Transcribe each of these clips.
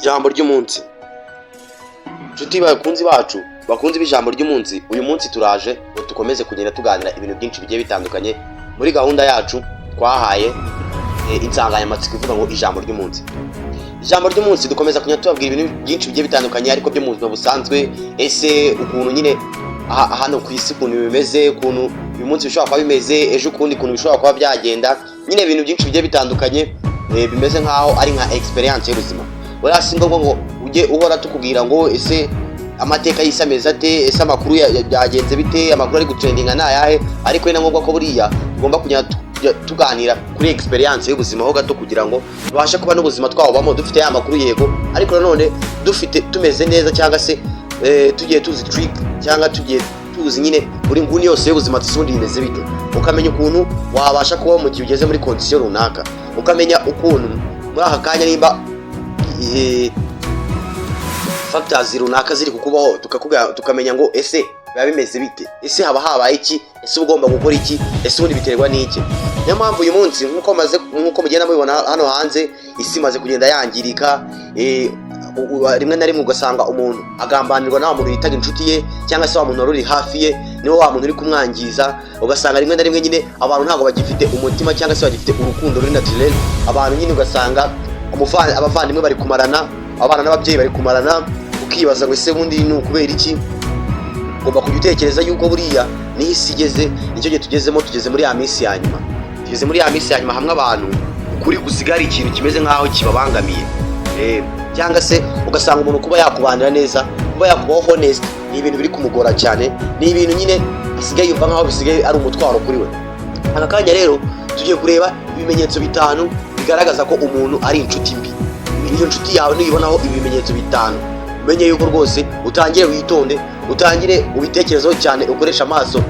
Ijambo ry'umunsi. Nshuti bakunzi bacu, bakunzi b'ijambo ry'umunsi, uyu munsi turaje ngo dukomeze kugenda tuganira ibintu byinshi bigiye bitandukanye muri gahunda yacu twahaye insanganyamatsiko ivuga ngo ijambo ry'umunsi. Ijambo ry'umunsi dukomeza kunya tubabwira ibintu byinshi bigiye bitandukanye ariko byo mu buzima busanzwe, ese ukuntu nyine hano ku isi ukuntu bimeze, ukuntu uyu munsi bishobora kuba bimeze, ejo ukundi ukuntu bishobora kuba byagenda, nyine ibintu byinshi bigiye bitandukanye bimeze nkaho ari nka experience y'ubuzima. Wala si ngombwa ngo ujye uhora tukubwira ngo ese amateka yisameze ate, ese amakuru yagenze bite, amakuru ari gutrendinga nayahe, ariko ni ngombwa ko buriya tugomba kunya tuganira kuri experience y'ubuzima ho gato kugira ngo tubashe kuba n'ubuzima twabamo dufite ya makuru yego, ariko nanone dufite tumeze neza cyangwa se tugiye tuzi trick cyangwa tugiye tuzi nyine buri nguni yose y'ubuzima tusundi imeze bite, ukamenya ukuntu wabasha kuba mu gihe ugeze muri condition runaka, ukamenya ukuntu muri aka kanya nimba factors runaka ziri kukubaho tukamenya ngo ese biba bimeze bite, ese haba habaye iki, ese ugomba gukora iki, ese ubundi biterwa n'iki. Niyo mpamvu uyu munsi nkuko mugenda mubibona hano hanze isi imaze kugenda yangirika, rimwe na rimwe ugasanga umuntu agambanirwa na muntu yitaga inshuti ye cyangwa se wa muntu uri hafi ye niwe wa muntu uri kumwangiza, ugasanga rimwe na rimwe nyine abantu ntago bagifite umutima cyangwa se bagifite urukundo ruri naturel, abantu nyine ugasanga abavandimwe bari kumarana, abana n'ababyeyi bari kumarana, ukibaza ngo ese bundi ni ukubera iki. Ugomba kujya yuko buriya niho isi igeze, nicyo gihe tugeze muri ya minsi ya nyuma, tugeze muri ya minsi ya nyuma hamwe abantu ukuri gusigara ikintu kimeze nkaho kibabangamiye, cyangwa se ugasanga umuntu kuba yakubanira neza, kuba yakubaho honest ni ibintu biri kumugora cyane, ni ibintu nyine asigaye yumva nkaho bisigaye ari umutwaro kuri we. Aka kanya rero tugiye kureba ibimenyetso bitanu bigaragaza ko umuntu ari inshuti mbi. Iyo nshuti yawe niyibonaho ibimenyetso bitanu, umenye yuko rwose utangire witonde, utangire ubitekerezaho cyane, ukoresha amaso,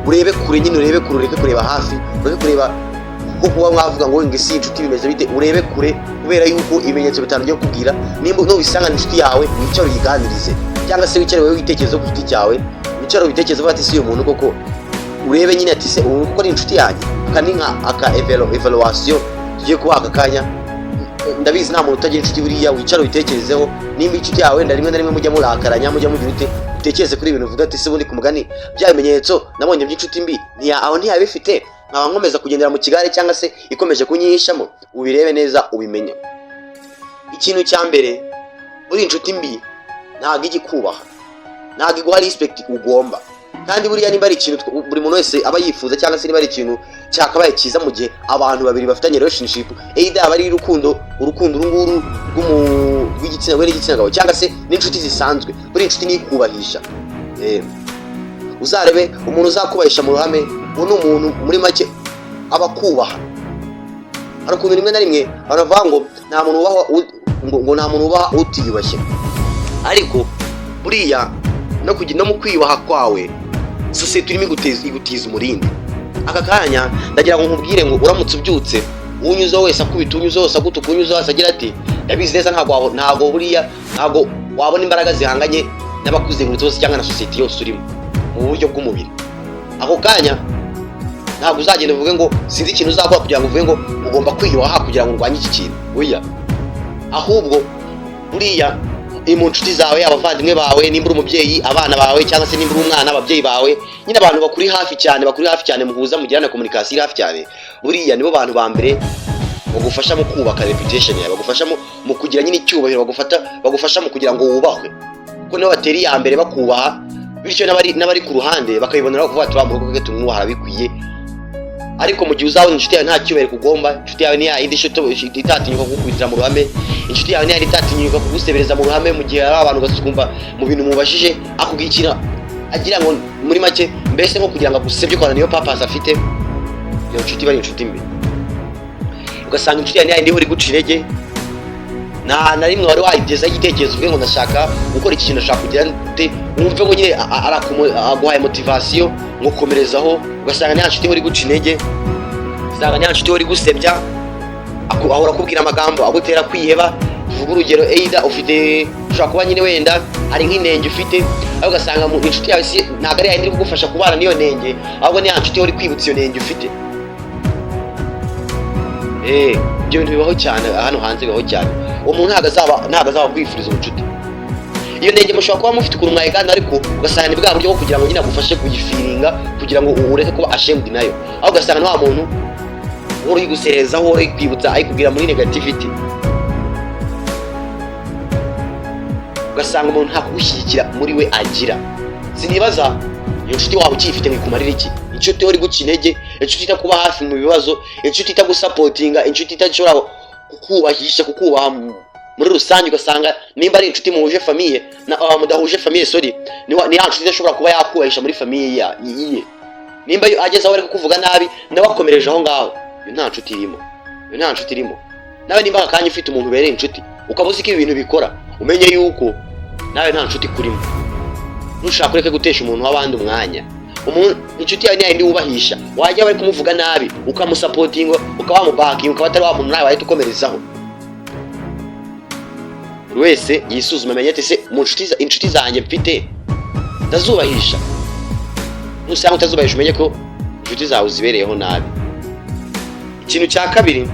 urebe kure nyine, urebe kure, ureke kureba hafi, ureke kureba kuko mwavuga ngo ngisi inshuti bimeze bite, urebe kure kubera yuko ibimenyetso bitanu byo kubwira nimba no bisanga inshuti yawe wicaro yiganirize, cyangwa se wicare wewe witekerezo ku giti cyawe, wicaro witekerezo bati si uyu muntu koko, urebe nyine ati se ubu koko ari inshuti yanjye, aka evaluation tugiye kuba aka kanya. Ndabizi nta muntu utagira inshuti buriya, wicaro witekerezeho nimba inshuti yawe rimwe na rimwe mujya murakaranya, mujya mugira ute, utekereze kuri ibintu uvuga ati se bundi kumugani bya bimenyetso nabonye by'inshuti mbi aho ntiyabifite, nkaba nkomeza kugendera mu kigare cyangwa se ikomeje kunyihishamo, ubirebe neza ubimenye. Ikintu cya mbere, buri inshuti mbi ntago igikubaha, ntago iguha respect ugomba, kandi buriya nimba ari ikintu buri muntu wese aba yifuza cyangwa se niba ari ikintu cyakabaye cyiza mu gihe abantu babiri bafitanye relationship, either aba ari urukundo urunguru rw'igitsina gore n'igitsina gabo cyangwa se n'inshuti zisanzwe, buri inshuti nikubahisha. Uzarebe umuntu uzakubahisha mu ruhame, uno umuntu muri make aba kubaha. Hari ukuntu rimwe na rimwe baravuga ngo nta muntu ubaho ngo nta muntu ubaha utiyubashye, ariko buriya no mu kwiyubaha kwawe sosiyete irimo igutiza umurindi. Aka kanya ndagira ngo nkubwire ngo uramutse ubyutse unyuzo wese akubita, unyuzo wese agutuka, unyuzo wese agira ati ndabizi neza ntago buriya ntago wabona imbaraga zihanganye n'abakuzengurutse bose cyangwa na sosiyete yose urimo mu buryo bw'umubiri. Ako kanya ntabwo uzagenda uvuge ngo sinzi ikintu uzakora kugira ngo uvuge ngo ugomba kwiyubaha kugira ngo urwanye iki kintu, oya. Ahubwo buriya mu nshuti zawe, abavandimwe bawe, nimba uri umubyeyi, abana bawe, cyangwa se nimba uri umwana, ababyeyi bawe, nyine abantu bakuri hafi cyane muhuza mugirana communication iri hafi cyane, buriya nibo bantu ba mbere bagufasha mu kubaka reputation yawe, bagufasha mu kugira nyine icyubahiro, bagufasha mu kugira ngo wubahwe, kuko nibo bateri ya mbere bakubaha, bityo n'abari ku ruhande bakabibonera kuvuga ati mu rugo gato mwubaha bikwiye. Ariko mu gihe uzabona inshuti yawe nta cyubahiro kugomba, inshuti yawe niya indi itatinyuka kugukubitira mu ruhame, inshuti yawe niya itatinyuka kugusebereza mu ruhame mu gihe ari abantu basukumva mu bintu mubashije, akubwikira agira ngo muri make mbese nko kugira ngo agusebye kwana niyo purpose afite, iyo inshuti bari inshuti mbi. Ugasanga inshuti yawe niya indi uri guca intege, na rimwe wari wayigeza igitekerezo uvuge ngo ndashaka gukora iki kintu, ndashaka kugira nte, wumve ngo nyine aguhaye motivation ngo komerezaho. Ugasanga niya nshuti uri guca intege, ugasanga niya nshuti uri gusebya, ahora kubwira amagambo agutera kwiheba. Vuga urugero, either ufite ushaka kuba nyine wenda ari nk'inenge ufite, aho ugasanga mu inshuti yawe si ntago ari yindi kugufasha kubana niyo nenge, ahubwo niya nshuti uri kwibutsa iyo nenge ufite. Ibyo bintu bibaho cyane hano hanze, bibaho cyane. uwo muntu ntago azaba kwifuriza ubucuti. Iyo ndege mushobora kuba mufite ukuntu mwayigana, ariko ugasanga ni bwa buryo bwo kugira ngo nyine agufashe kuyifiringa, kugira ngo ureke kuba ashamed nayo, aho ugasanga ni wa muntu uri gusereza, aho uri kwibutsa ayikubwira muri negativity, ugasanga umuntu nta kugushyigikira muri we agira. Sinibaza iyo nshuti waba ukifite mwikumarira iki? Inshuti uri guca intege, inshuti itakuba hafi mu bibazo, inshuti itagusapotinga, inshuti itashobora kukubahisha, kukubaha muri rusange. Ugasanga nimba ari inshuti muhuje famiye na mudahuje famiye, ni ya nshuti idashobora kuba yakubahisha muri famiye ye. Nimba ageze aho ari kukuvuga nabi nawe akomereje aho ngaho, iyo nta nshuti irimo. Nawe nimba akanya ufite umuntu ubereye inshuti, ukabuzi ko ibintu bikora, umenye yuko nawe nta nshuti kurimo. Nushaka ureke gutesha umuntu w'abandi umwanya. Inshuti yawe niyo wubahisha, wajya bari kumuvuga nabi ukamusapotinga, ukaba mubakinga, ukaba atari wa muntu nawe wahita ukomerezaho. Buri wese yisuzuma, amenye ati se mu inshuti zanjye mfite ndazubahisha? Nusanga utazubahisha, umenye ko inshuti zawe zibereyeho nabi. Ikintu cya kabiri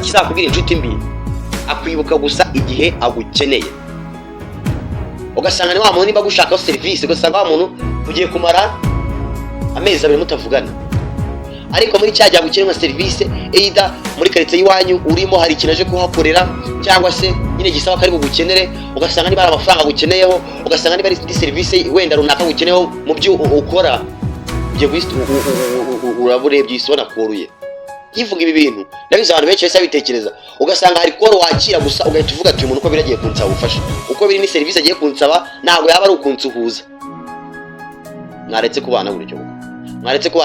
kizakubwira inshuti mbi, akwibuka gusa igihe agukeneye. Ugasanga ni wa muntu niba gushakaho serivisi, ugasanga wa muntu ugiye kumara amezi 2 mutavugana, ariko muri cya gihe agukeneye nka serivisi, either muri quartier y'iwanyu urimo hari ikintu aje kuhakorera, cyangwa se nyine gisaba kari bugukenere, ugasanga niba ari amafaranga agukeneyeho, ugasanga niba ari serivisi wenda runaka agukeneyeho mu byo ukora, ugiye uraburebye isona kuruye. Yivuga ibi bintu ndabizi abantu benshi bitekereza, ugasanga hari koro wakira gusa ugahita uvuga ati uyu muntu uko biragiye kunsaba ubufasha, uko biri ni serivisi agiye kunsaba, ntabwo yaba ari ukunsuhuza. Mwaretse kubana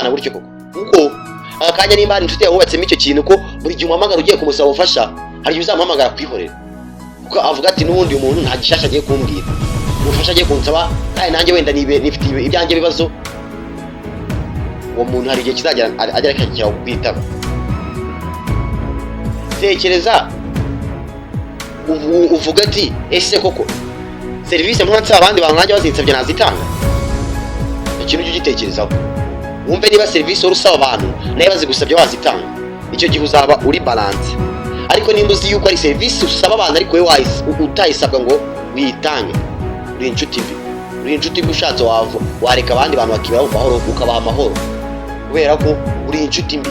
gutyo koko, kuko akanya nimba ari inshuti yahubatsemo icyo kintu ko buri gihe umuhamagara ugiye kumusaba ubufasha, hari igihe uzamuhamagara kwihorera, kuko avuga ati n'ubundi umuntu nta gishasha agiye kumbwira, ubufasha agiye kunsaba, kandi nanjye wenda nifite ibyanjye bibazo. Uwo muntu hari igihe kizagera agera akakira kukwitaba. Tekereza, uvuga ati ese koko serivisi nsaba abandi bantu nanjye bazinsabye nazitanga? Ikintu cyo gitekerezaho, wumve niba serivisi urusaba abantu nayo bazigusabye wazitanga, icyo gihe uzaba uri balance. Ariko nimba uzi yuko ari serivisi usaba abantu ariko wowe utayisabwa ngo witange, uri inshuti mbi. Ushatse wareka abandi bantu bakibaho mahoro, ukabaha amahoro, kubera ko uri inshuti mbi.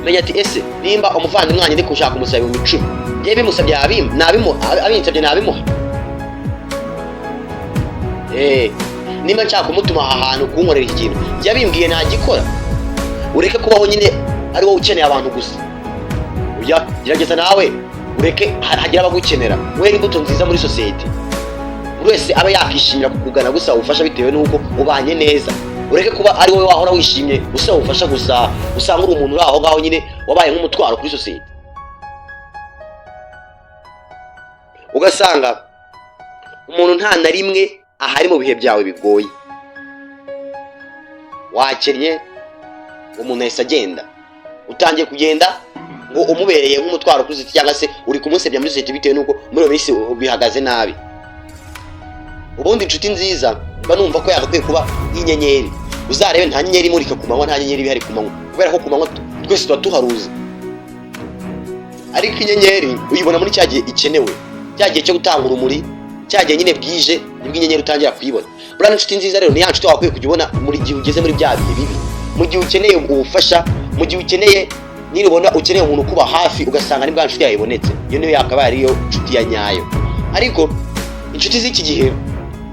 Menya ati ese nimba umuvandimwe wanjye ndi kushaka umusaba 10,000, ngiye bimusabye abinsabye nabimuha? Nimba nshaka kumutuma ahantu kunkorera iki kintu, njya bimbwiye ntagikora. Ureke kubaho nyine ari wowe ukeneye abantu gusa. Ujya gerageza nawe ureke hagira abagukenera. Wewe imbuto nziza muri society, buri wese aba yakishimira kukugana gusa ubufasha bitewe n'uko ubanye neza. Ureke kuba ari wowe wahora wishimye gusa ubufasha gusa, usanga uri umuntu uri aho ngaho nyine wabaye nk'umutwaro kuri society. Ugasanga umuntu nta na rimwe ahari mu bihe byawe bigoye, wakennye umuntu yahise agenda, utangiye kugenda ngo umubereye nk'umutwaro kuri society, cyangwa se uri kumusebya muri society bitewe n'uko muri iyo minsi bihagaze nabi. Ubundi inshuti nziza mba numva ko yagakwiye kuba y'inyenyeri. Uzarebe nta nyenyeri imurika ku manywa, nta nyenyeri bihari ku manywa, kubera ko ku manywa twese tuba tuharuzi, ariko inyenyeri uyibona muri cya gihe ikenewe, cya gihe cyo gutanga urumuri, cya gihe nyine bwije nibwo inyenyeri utangira kuyibona. Buriya inshuti nziza rero ni ya nshuti wakwiye kujya ubona muri gihe ugeze muri bya bihe bibi, mu gihe ukeneye ubufasha, mu gihe ukeneye nyine ubona ukeneye umuntu kuba hafi, ugasanga ni bwa nshuti yayibonetse. Iyo niyo yakaba ariyo nshuti ya nyayo. Ariko inshuti z'iki gihe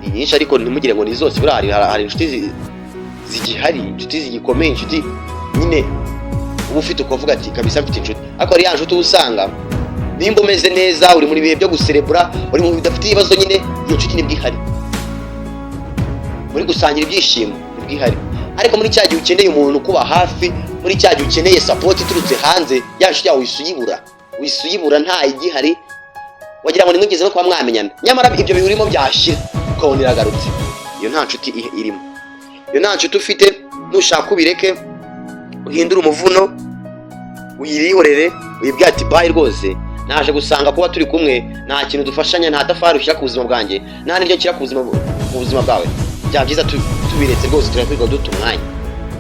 ni nyinshi, ariko ntimugire ngo ni zose. Buriya hari inshuti zigihari, inshuti zigikomeye, inshuti nyine uba ufite ukavuga ati kabisa mfite inshuti. Ariko hari ya nshuti usanga nimba umeze neza, uri muri bihe byo guserebura, uri mu bidafite ibibazo, nyine iyo nshuti nibwo ihari, muri gusangira ibyishimo nibwo ihari. Ariko muri cya gihe ukeneye umuntu kuba hafi, muri cya gihe ukeneye support iturutse hanze, ya nshuti yawe wisuyibura nta igihari, wagira ngo nimwigeze no kuba mwamenyana, nyamara ibyo birimo byashira ukabona iragarutse. Iyo nta nshuti irimo, iyo nta nshuti ufite. Nushaka ubireke, uhindura umuvuno, uyirihorere, uyibwira ati bye rwose, naje gusanga kuba turi kumwe nta kintu dufashanya, nta tafari ushyira ku buzima bwanjye, nta n'iryo nshyira ku buzima bwawe. Byaba byiza tubiretse rwose, turakwiga duta umwanya.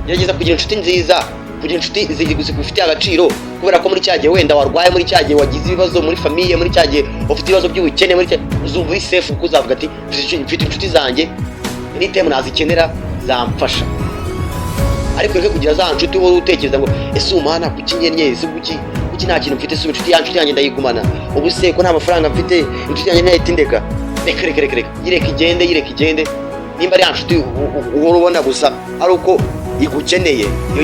Gerageza kugira inshuti nziza kugira inshuti zigufitiye agaciro kubera ko muri cyagiye wenda warwaye, muri cyagiye wagize ibibazo muri famiye, muri cyagiye ufite ibibazo by'ubukene, muri uzumva uri safe kuko uzavuga ati mfite inshuti zanjye anytime nazikenera zamfasha. Ariko reke kugira za nshuti wowe utekereza ngo ese umana kukinyennye, ese kuki nta kintu mfite, se inshuti yanjye ndayigumana, ubu se ko nta mafaranga mfite inshuti yanjye ntayitindeka. Reka yireke igende. Nimba ari nshuti uhora ubona gusa ari uko igukeneye, iyo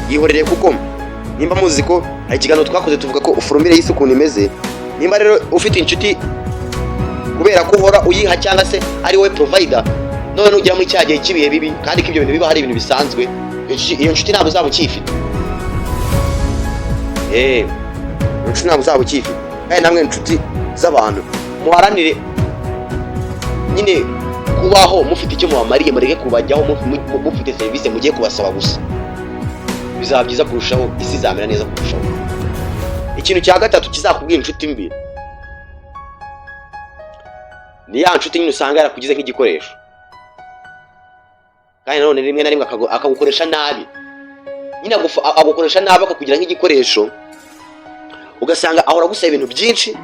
yihorere kuko nimba muzi ko hari ikiganiro twakoze tuvuga ko ufurumire y'isi ukuntu imeze. Nimba rero ufite inshuti kubera ko uhora uyiha cyangwa se ari wowe provider, none ujya muri cyagiye kibihe bibi kandi ko ibyo bintu biba hari ibintu bisanzwe, iyo nshuti ntabwo uzaba ukifite. Inshuti ntabwo uzaba ukifite. Kandi namwe inshuti z'abantu muharanire nyine kubaho mufite icyo mubamariye, mureke kubajyaho mufite serivisi mugiye kubasaba gusa. Bizaba byiza kurushaho, isi izamera neza kurushaho. Ikintu cya gatatu kizakubwira inshuti mbi ni ya nshuti nyine usanga yarakugize nk'igikoresho, kandi none rimwe na rimwe akagukoresha nabi. Nyine agukoresha nabi akakugira nk'igikoresho, ugasanga ahora gusaba ibintu byinshi,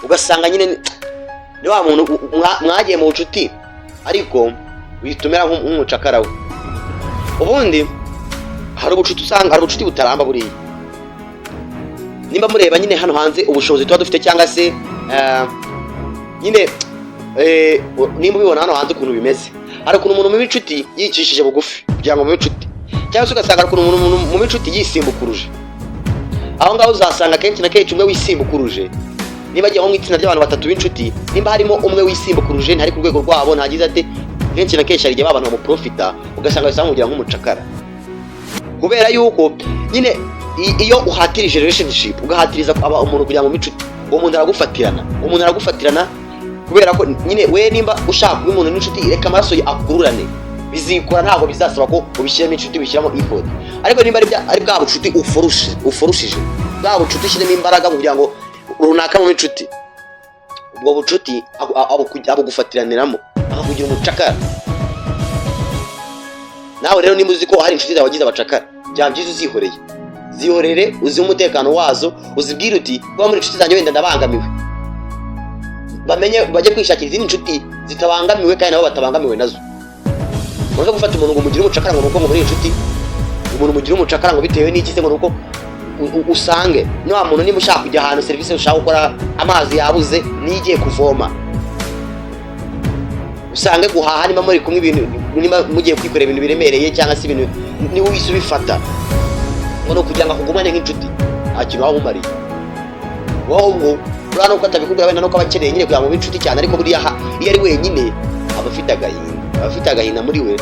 ugasanga nyine ni wa muntu mwagiye mu nshuti ariko witumira nk'umucakara we. Ubundi hari ubucuti usanga hari ubucuti butaramba buriya. Nimba mureba nyine hano hanze ubushobozi tuba dufite cyangwa se nyine nimba ubibona hano hanze ukuntu bimeze, hari ukuntu umuntu mu inshuti yicishije bugufi kugira ngo mu inshuti, cyangwa se ugasanga hari ukuntu umuntu mu inshuti yisimbukuruje. Aho ngaho uzasanga kenshi na kenshi umwe wisimbukuruje. Niba agiye mu itsinda ry'abantu batatu b'inshuti, nimba harimo umwe wisimbukuruje ntari ku rwego rwabo, ntagize ate, kenshi na kenshi hari igihe abantu bamuprofita, ugasanga bisamugira nk'umucakara. Kubera yuko nyine iyo uhatirije relationship, ugahatiriza umuntu kugira ngo mu inshuti, uwo muntu aragufatirana kubera ko nyine we nimba ushaka kuba umuntu n'inshuti, reka amaraso akururane, bizikora ntabwo bizasaba ko ubishyiramo inshuti bishyiramo effort. Ariko nimba ari bwa bucuti uforushije, bwa bucuti ushyiremo imbaraga kugira ngo runaka mu inshuti, ubwo bucuti abugufatiraniramo akakugira umucakara. Nawe rero nimba uzi ko hari inshuti zawe wagize abacakara, byaba byiza zihorere, uzi umutekano wazo, uzibwire uti kuba muri inshuti zanjye wenda ndabangamiwe, bajye kwishakira izindi inshuti zitabangamiwe kandi nabo batabangamiwe nazo. Ureke gufata umuntu ngo mugire umucakara ngo nuko muri inshuti, umuntu mugire umucakara ngo bitewe n'iki se, ngo nuko usange ni wa muntu niba ushaka kujya ahantu serivisi ushaka gukora, amazi yabuze nigiye kuvoma, usange guhaha niba muri kumwe ibintu, niba mugiye kwikorera ibintu biremereye cyangwa se ibintu niwe wise ubifata ngo no kugira ngo akugumane nk'inshuti, nta kintu waba umariye. Wowe ubwo urabona nuko atabikubwira wenda nuko abakeneye nyine kugira ngo mube inshuti cyane, ariko buriya iyo ari wenyine aba afite agahinda muri we,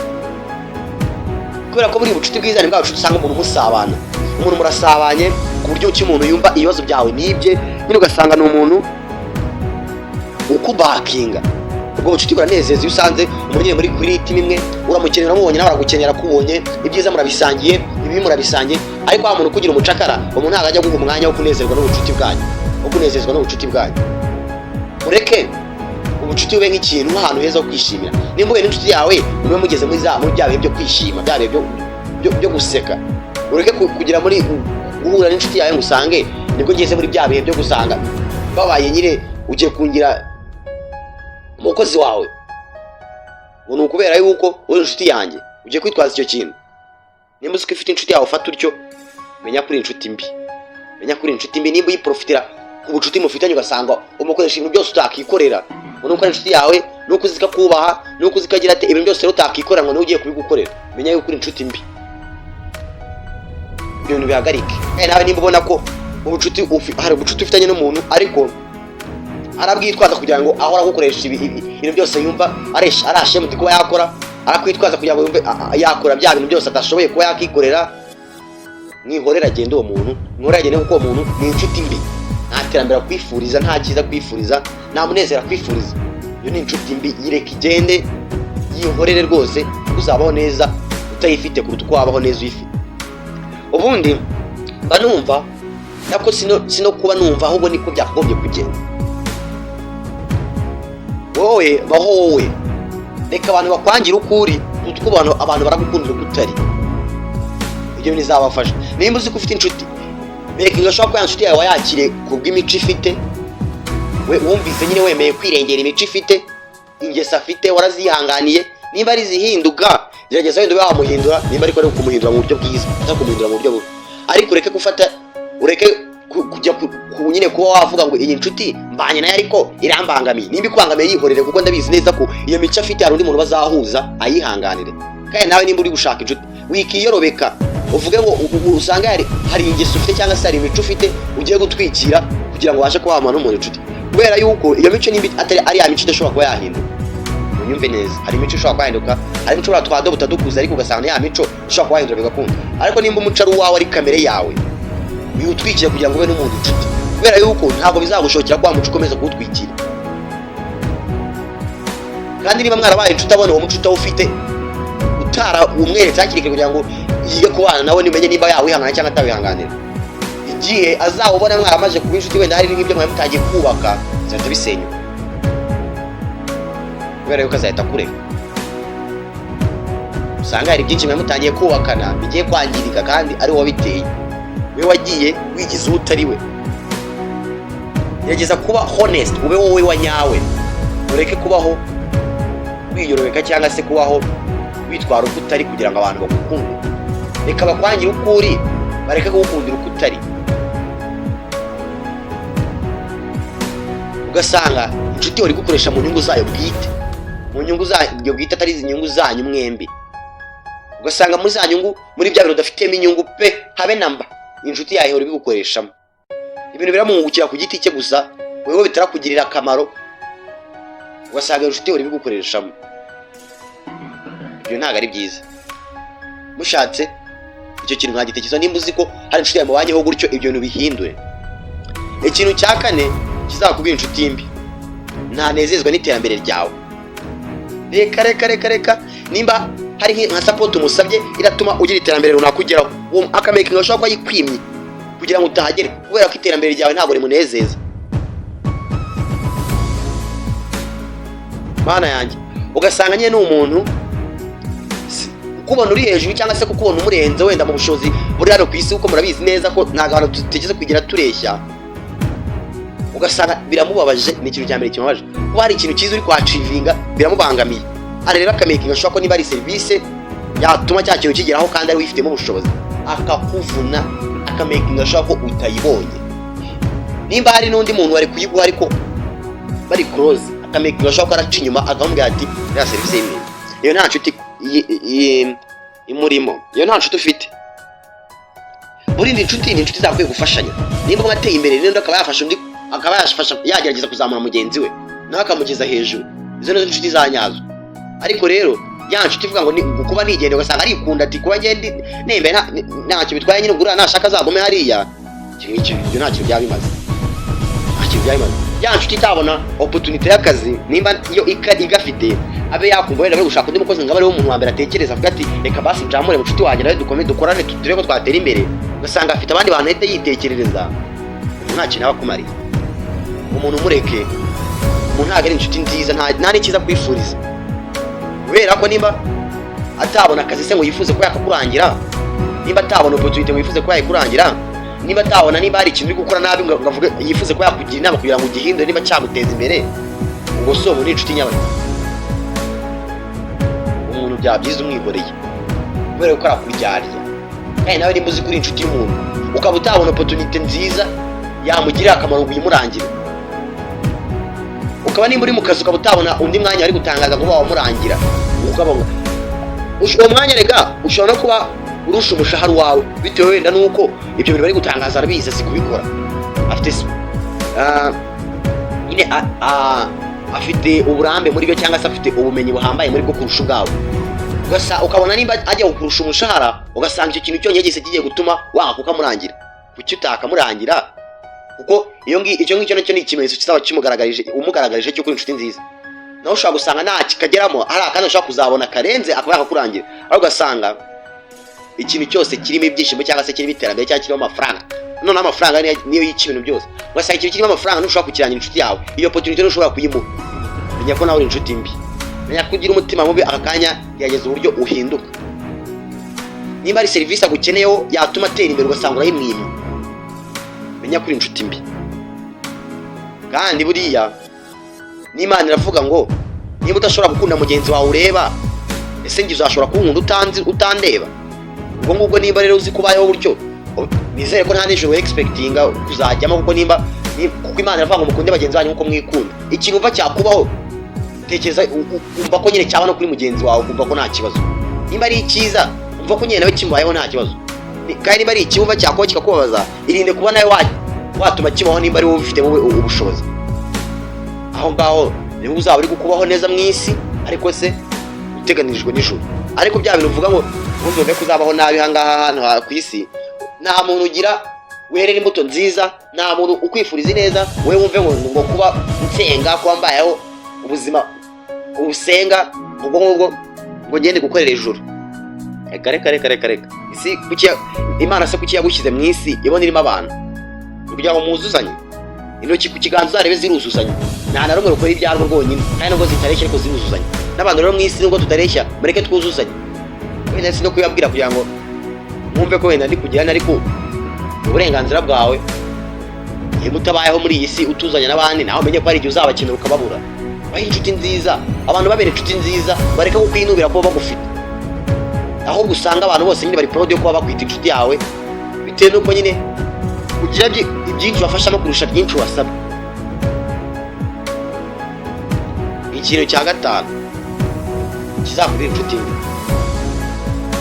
kubera ko buri bucuti bwiza ni bwa bucuti usanga umuntu musabana, umuntu murasabanye ku buryo ki umuntu yumva ibibazo byawe nibye, nyine ugasanga ni umuntu ukubakinga. Ubwo bucuti buranezeza iyo usanze umuntu nyine muri kuri team imwe, uramukenera mubonye nawe aragukenera kubonye, ibyiza murabisangiye, ibibi murabisangiye. Ariko wa muntu kugira umucakara, umuntu ntabwo ajya guha umwanya wo kunezerwa n'ubucuti bwanyu, ureke ubucuti bube nk'ikintu nk'ahantu heza ho kwishimira. Nimba uhuye n'inshuti yawe mube mugeze muri bya bihe byo kwishima, bya bihe byo guseka, ureke kugira muri guhura n'inshuti yawe ngo usange nibwo ugeze muri bya bihe byo gusanga babaye nyine ugiye kungira umukozi wawe. Ngo ni ukubera yuko uri inshuti yanjye ugiye kwitwaza icyo kintu. Nimba uzi ko ufite inshuti yawe ufata utyo, menya kuri inshuti mbi. Nimba uyiprofitira ku bucuti mufitanye ugasanga umukoresha ibintu byose utakikorera, ngo nuko ari inshuti yawe, nuko uzika kubaha, nuko uzikagira ate, ibintu byose rero utakikorera ngo niwe ugiye kubigukorera, menya yuko uri inshuti mbi. Ibyo bintu bihagarike. Nawe nimba ubona ko hari ubucuti ufitanye n'umuntu ariko arabwitwaza kugira ngo ahora gukoresha ibintu byose yumva arashe muti kuba yakora, arakwitwaza kugira ngo yumve yakora bya bintu byose atashoboye kuba yakikorera, mwihorera agenda uwo muntu, mwihorera kuko uwo muntu ni inshuti mbi. Nta terambere kwifuriza, nta cyiza kwifuriza, nta munezero kwifuriza. Iyo ni inshuti mbi, yireke igende, yihorere rwose, uzabaho neza utayifite kuruta uko wabaho neza uyifite. Ubundi banumva nako sino kuba numva, ahubwo niko byakagombye kugenda. Wowe baho wowe, reka abantu bakwangira ukuri, kuko abantu baragukundira gutari. ibyo bizabafasha. Nimba uzi ko ufite inshuti, making ashobora kuba inshuti yawe wayakire kubw'imico ifite, we wumvise nyine wemeye kwirengera imico ifite, ingeso afite warazihanganiye, nimba ari zihinduka gerageza wenda wamuhindura, nimba ariko ari kumuhindura mu buryo bwiza, utakumuhindura mu buryo bubi. Ariko ureke gufata, ureke kujya nyine kuba wavuga ngo iyi nshuti mbanye nayo ariko irambangamiye. Nimba ikwangamiye yihorere, kuko ndabizi neza ko iyo mico afite hari undi muntu bazahuza ayihanganire. Kandi nawe nimba uri gushaka inshuti wikiyorobeka uvuge ngo usanga hari ingeso ufite cyangwa se hari imico ufite ugiye gutwikira kugira ngo ubashe kuba wamana n'umuntu inshuti, kubera yuko iyo mico nimba atari ari ya mico idashobora kuba yahinduka. Unyumve neza, hari imico ishobora kwahinduka, hari imico ushobora twadobo utadukuza ariko ugasanga ya mico ishobora kuba yahindura bigakunda. Ariko nimba umuco ari uwawe, ari kamere yawe, wiyutwikira kugira ngo ube n'umuntu inshuti, kubera yuko ntabwo bizagushokera kwa muco ukomeza kuwutwikira. Kandi niba mwarabaye inshuti abona uwo muco utawufite, utara umweretse hakiri kare kugira ngo yige kubana nawe, nimenye nimba yawihangana cyangwa atawihanganira. Igihe azawubona mwaramaje kuba inshuti, wenda hari n'ibyo mwari mutangiye kubaka bizahita bisenyuka, kubera yuko azahita kureka. Usanga hari byinshi mwari mutangiye kubakana bigiye kwangirika kandi ari wowe biteye, we wagiye wigize utari we. Gerageza kuba honest, ube wowe wa nyawe, ureke kubaho wiyorobeka cyangwa se kubaho witwara uko utari kugira ngo abantu bagukunde. Reka bakwangira uko uri, bareke kugukundira uko utari. Ugasanga inshuti uri gukoresha mu nyungu zayo bwite, mu nyungu zayo bwite atari izi nyungu zanyu mwembi. Ugasanga muri za nyungu, muri bya bintu udafitemo inyungu pe habe namba, inshuti yawe ihora ibigukoreshamo ibintu biramungukira ku giti cye gusa, wewe bitarakugirira akamaro. Ugasanga inshuti ihora ibigukoreshamo. Ibyo ntabwo ari byiza. Mushatse icyo kintu nkagitekerezo, nimba uzi ko hari inshuti yawe mubanyeho gutyo, ibyo bintu bihindure. Ikintu cya kane kizakubwira inshuti mbi, ntanezezwa n'iterambere ryawe. Reka nimba hari nka support umusabye iratuma ugira iterambere runaka kugeraho, uwo akamaking ashobora kuba yikwimye kugira ngo utahagere, kubera ko iterambere ryawe ntabwo rimunezeza. Mana yanjye, ugasanga nyine n'umuntu kubona uri hejuru cyangwa se kukubona umurenze wenda mu bushobozi buri hano ku isi, kuko murabizi neza ko ntabwo abantu tutegeze kugira tureshya. Ugasanga biramubabaje, ni ikintu cya mbere kimubabaje, kuba hari ikintu cyiza uri kwacivinga biramubangamiye. Rero akamaking ashobora ko niba ari serivisi yatuma cya kintu kigeraho kandi ari wifitemo ubushobozi, akakuvuna. Akamaking ashobora ko utayibonye. Nimba hari n'undi muntu wari kuyiguha ariko bari close, akamaking ashobora ko araca inyuma akamubwira ati ya serivisi imwe, iyo nta nshuti imurimo, iyo nta nshuti ufite. Burindi inshuti ni inshuti zakwiye gufashanya. Nimba mwateye imbere rero akaba yafasha undi, akaba yafasha yagerageza kuzamura mugenzi we nawe akamugeza hejuru, izo nizo inshuti za nyazo. Ariko rero ya nshuti ivuga ngo kuba nigende, ugasanga arikunda ati kuba ngende nembe ntacyo bitwaye, nyine ugura nashaka azagume hariya. Ibyo nta kintu byabimaze, nta kintu byabimaze. Ya nshuti itabona opportunity y'akazi, nimba iyo igafite, abe yakumva wenda bari gushaka undi mukozi ngo abe ariwe umuntu wa mbere atekereza, avuga ati reka basi njamure mu nshuti wanjye nawe dukorane turebe ko twatera imbere. Ugasanga afite abandi bantu ahita yitekerereza, nta kintu aba akumariye. Umuntu umureke, umuntu ntabwo ari inshuti nziza, nta n'ikiza kwifuriza. Kubera ko nimba atabona akazi se ngo yifuze ko yakakurangira, nimba atabona opportunity ngo yifuze ko yayikurangira, nimba atabona nimba hari ikintu uri gukora nabi ngo avuge yifuze ko yakugira inama kugira ngo ugihindure nimba cyamuteza imbere, ubwo so umuntu ni inshuti nyawe. Umuntu byabyiza umwihoreye, kubera ko arakuryarya. Kandi nawe nimba uzi kuri inshuti y'umuntu ukaba utabona opportunity nziza yamugirira akamaro ngo uyimurangire, ukaba nimba uri mu kazi ukaba utabona undi mwanya wari gutangaza ngo wamurangira, ukabona uwo mwanya rega ushobora no kuba urusha umushahara wawe, bitewe wenda nuko ibyo bintu bari gutangaza arabizi si kubikora. Afite nyine afite uburambe muri byo, cyangwa se afite ubumenyi buhambaye muri bwo kurusha ubwawe. Ukabona nimba ajya kukurusha umushahara, ugasanga icyo kintu cyonyine gise kigiye gutuma wanga kukamurangira. Kuki utakamurangira? Kuko icyo ngicyo nacyo ni ikimenyetso kizaba umugaragarije cyo kuri inshuti nziza. Nawe ushobora gusanga nta kikageramo, hari akandi ushobora kuzabona karenze akaba yakakurangira. Ariko ugasanga ikintu cyose kirimo ibyishimo cyangwa se kirimo iterambere cyangwa kirimo amafaranga, none amafaranga niyo yica ibintu byose. Ugasanga ikintu kirimo amafaranga ntushobora kukirangira inshuti yawe, iyo opportunity ntushobora kuyimuha. Menya ko nawe uri inshuti mbi, menya ko ugira umutima mubi, aka kanya gerageza uburyo uhinduka. nimba ari serivisi agukeneyeho yatuma atera imbere ugasanga urayimwima, menya kuri inshuti mbi. Kandi buriya n'Imana iravuga ngo niba udashobora gukunda mugenzi wawe ureba, ese ngiye uzashobora kunkunda utandeba? Ubwo ngubwo nimba rero uzi kubayeho gutyo, nizere ko nta nijoro expectinga kuzajyamo, kuko kuko Imana iravuga ngo mukunde bagenzi banyu nkuko mwikunda. Ikintu umva cyakubaho, tekereza umva ko nyine cyaba no kuri mugenzi wawe, umva ko nta kibazo. Nimba ari icyiza umva ko nyine nawe kimubayeho nta kibazo, kandi nimba ari ikibuva cyakubaho kikakubabaza, irinde kuba nawe watuma kibaho nimba ari wowe ufite ubushobozi. Aho ngaho niba uzaba uri gukubaho neza mu isi, ariko se uteganirijwe n'ijuru. Ariko bya bintu uvuga ngo ntuvuge ko uzabaho nabi hangaha hano ku isi, nta muntu ugira werera imbuto nziza, nta muntu ukwifuriza neza wowe wumve ngo kuba nsenga, kuba mbayeho ubuzima ubusenga ubwo ngo ngende gukorera ijuru. Reka isi kuki Imana se kuki yagushyize mu isi ibona irimo abantu kugira ngo muzuzanye? Intoki ku kiganza uzarebe ziruzuzanya, nta na rumwe rukora ibyarwo rwonyine, kandi nubwo zitareshya ariko ziruzuzanya. N'abantu rero mu isi nubwo tutareshya, mureke twuzuzanye. Wenda si no kuyabwira kugira ngo mwumve ko wenda ndi kugirana, ariko uburenganzira bwawe. Niba utabayeho muri iyi si utuzanya n'abandi, nawe umenye ko hari igihe uzabakenera ukababura. Bahe inshuti nziza, abantu babere inshuti nziza, bareka kukwinubira kuba bagufite. Aho gusanga abantu bose nyine bari proud yo kuba bakwita inshuti yawe, bitewe n'uko nyine ugira ibyinshi bafashamo kurusha byinshi wasaba. Ikintu cya gatanu kizakurira inshuti mbi,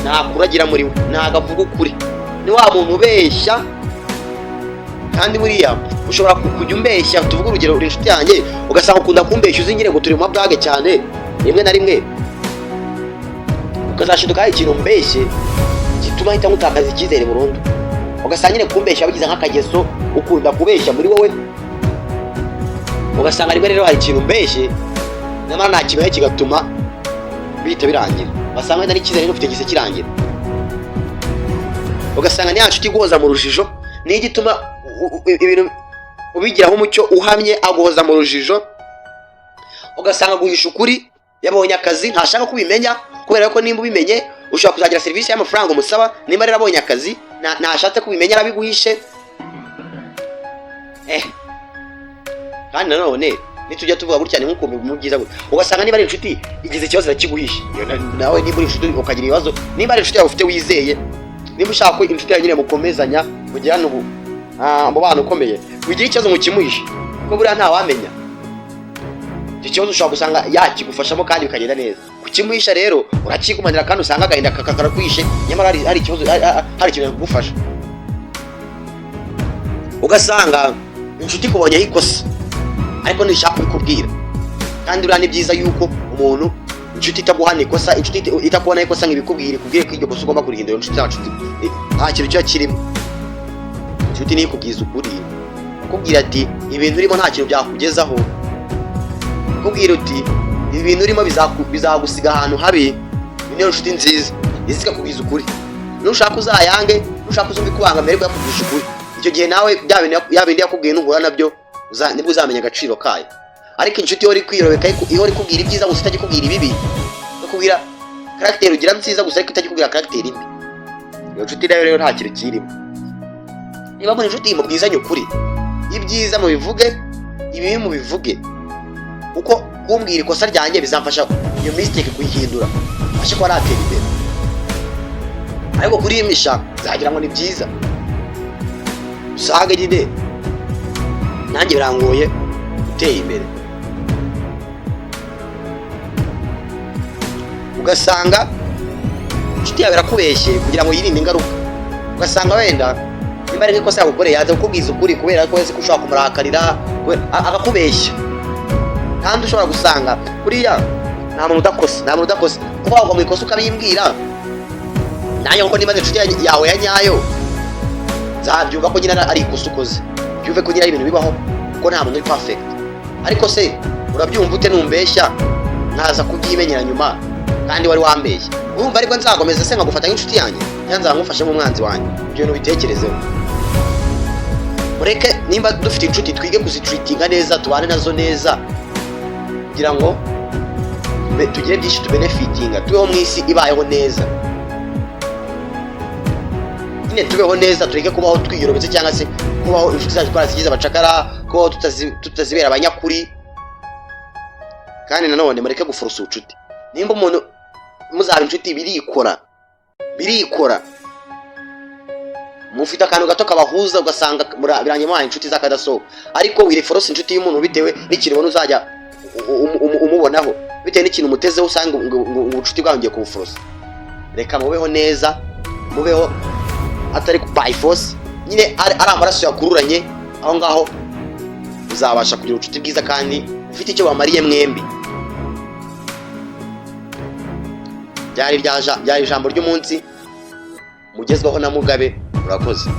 ntakuragira muri we, ntago avuga ukuri. Ni wa muntu ubeshya, kandi buriya ushobora kujya umbeshya. Tuvuga urugero, uri inshuti yanjye ugasanga ukunda kumbeshya, uzi nyine ngo turi mu mabwage cyane, rimwe na rimwe ukazashiduka hari ikintu mbeshye gituma ahita ngutakaza icyizere burundu. Ugasanga nyine kumbeshya bigize nk'akageso, ukunda kubeshya muri wowe. Ugasanga rimwe rero hari ikintu mbeshye, nyamara nta kintu kigatuma bihita birangira. Ugasanga wenda n'icyizere n'ufite gise kirangira. Ugasanga ni inshuti iguhoza mu rujijo, ni igituma ibintu ubigiraho umucyo uhamye, aguhoza mu rujijo. Ugasanga guhisha ukuri, yabonye akazi ntashaka kubimenya, kubera ko nimba ubimenye ushobora kuzagira serivisi y'amafaranga umusaba. Nimba rero abonye akazi ntashatse kubimenya, arabiguhishe. Kandi nanone nitujya tuvuga gutya ni nkuko mu byiza gutya, ugasanga niba ari inshuti igize ikibazo irakiguhisha. Nawe niba uri inshuti ukagira ibibazo, niba ari inshuti yawe ufite wizeye, niba ushaka ko inshuti yawe nyine mukomezanya mugirana umubano ukomeye, wigira ikibazo mukimuhishe, kuko buriya ntawamenya. Icyo kibazo ushobora gusanga yakigufashamo kandi bikagenda neza. Kukimuhisha rero urakigumanira, kandi usanga agahinda karakwishe, nyamara hari ikibazo, hari ikintu kugufasha. Ugasanga inshuti kubonyeho ikosa ariko ntishaka kubikubwira, kandi uriya ni byiza yuko umuntu inshuti itaguhana ikosa, inshuti itakubona ikosa nk'ibikubwire, kubwire ko iryo kosa ugomba kurihindura. Inshuti zacu nta kintu kiba kirimo. Inshuti niyo ikubwiza ukuri, akubwira ati ibintu urimo nta kintu byakugezaho, akubwira uti ibi bintu urimo bizagusiga ahantu habi. Niyo nshuti nziza, izikakubwiza ukuri. Nushaka uzayange, nushaka uzumva ikubangamira ariko yakubwiza ukuri. Icyo gihe nawe bya bindi yakubwiye nuhura nabyo nibwo uzamenya agaciro kayo. Ariko inshuti iyo uri kwirobeka, iyo uri kubwira ibyiza gusa itajya ibibi, ukubwira character ugira nziza gusa ariko itajya character imbi, iyo nshuti rero nta kintu kirimo. Niba muri inshuti mubwizanye ukuri, ibyiza mubivuge, ibibi mubivuge, uko kumbwira ikosa ryanjye bizamfasha iyo mistake kuyihindura, fashe ko aratera imbere. Ariko kuri imisha zagira ngo ni byiza, usanga nyine nanjye birangoye guteye imbere. Ugasanga inshuti yawe irakubeshye kugira ngo yirinde ingaruka. Ugasanga wenda nimba ari nk'ikosa yagukoreye yaza kukubwiza ukuri kubera ko wese ko ushobora kumurakarira akakubeshya. Kandi ushobora gusanga kuriya nta muntu udakosa, kuko wagwa mu ikosa ukabimbwira, nanjye kuko niba inshuti yawe ya nyayo nzabyumva ko nyine ari ikosa ukoze, byumve ko nyine ari ibintu bibaho, kuko nta muntu uri perfect. Ariko se urabyumva ute numbeshya nkaza kubyimenyera nyuma kandi wari wambeshya? Urumva ariko nzakomeza se nkagufata nk'inshuti yanjye, nyanza ngufashe mu mwanzi wanjye? Ibyo bintu bitekerezeho. Mureke nimba dufite inshuti twige kuzitreatinga neza, tubane nazo neza, kugira ngo tugire byinshi tubenefitinga, tubeho mu isi ibayeho neza. nyine tubeho neza, tureke kubaho twiyorobeje cyangwa se kubaho inshuti zacu twarazigize abacakara, kubaho tutazibera abanyakuri. Kandi nanone mureke gufurusa ubucuti. Nimba umuntu muzaba inshuti birikora mufite akantu gato kabahuza ugasanga birangiye muhaye inshuti z'akadasohoka, ariko wireforosa inshuti y'umuntu bitewe n'ikintu ubona uzajya umubonaho, bitewe n'ikintu umutezeho usanga ubucuti bwongeye kubuforosa. Reka mubeho neza, mubeho atari by force, nyine ari amaraso yakururanye, aho ngaho uzabasha kugira ubucuti bwiza kandi ufite icyo bamariye mwembi. Byari ijambo ry'umunsi mugezwaho na Mugabe. Murakoze.